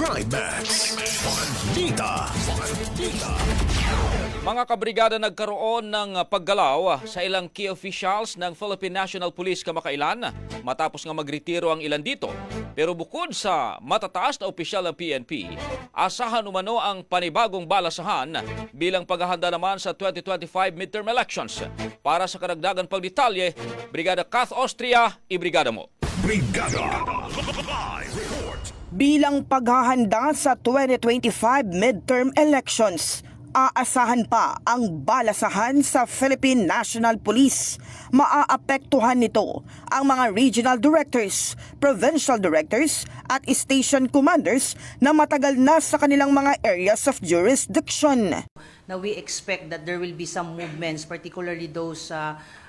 Trimax. Bandita. Mga kabrigada, nagkaroon ng paggalaw sa ilang key officials ng Philippine National Police kamakailan matapos nga magretiro ang ilan dito. Pero bukod sa matataas na opisyal ng PNP, asahan umano ang panibagong balasahan bilang paghahanda naman sa 2025 midterm elections. Para sa karagdagan pagdetalye, Brigada Kath Austria, ibrigada mo. Brigada. Live report. Bilang paghahanda sa 2025 midterm elections, aasahan pa ang balasahan sa Philippine National Police. Maaapektuhan nito ang mga regional directors, provincial directors at station commanders na matagal na sa kanilang mga areas of jurisdiction. Now we expect that there will be some movements, particularly those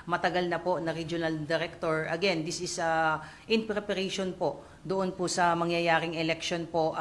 matagal na po na regional director. Again, this is in preparation po doon po sa mangyayaring election po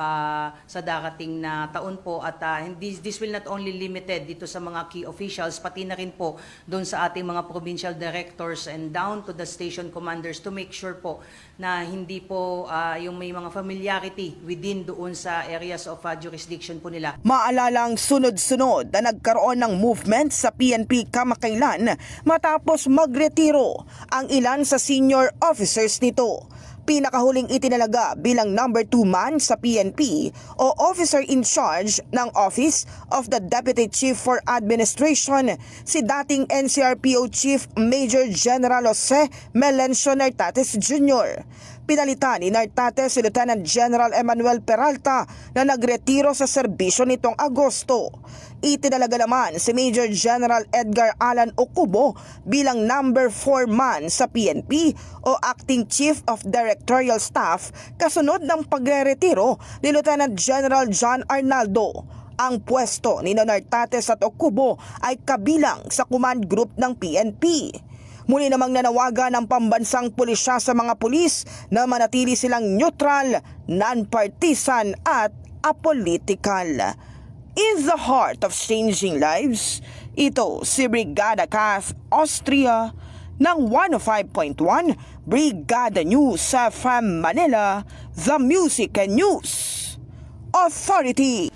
sa darating na taon po, at this will not only limited dito sa mga key officials, pati na rin po doon sa ating mga provincial directors and down to the station commanders to make sure po na hindi po yung may mga familiarity within doon sa areas of jurisdiction po nila. Maalalang sunod-sunod na nagkaroon ng movement sa PNP kamakailan matapos magretiro ang ilan sa senior officers nito. Pinakahuling itinalaga bilang number 2 man sa PNP o officer in charge ng Office of the Deputy Chief for Administration, si dating NCRPO Chief Major General Jose Melencio Nartates Jr. Pinalitan ni Nartates si Lieutenant General Emmanuel Peralta na nagretiro sa serbisyo nitong Agosto. Itinalaga naman si Major General Edgar Alan Ocubo bilang number 4 man sa PNP o Acting Chief of Directorial Staff kasunod ng pagre-retiro ni Lieutenant General John Arnaldo. Ang pwesto ni Nartates at Ocubo ay kabilang sa command group ng PNP. Muli namang nanawagan ng pambansang pulisya sa mga pulis na manatili silang neutral, non-partisan at apolitical. In the heart of changing lives, ito si Brigada Kath Austria ng 105.1 Brigada News sa FM Manila, The Music and News Authority.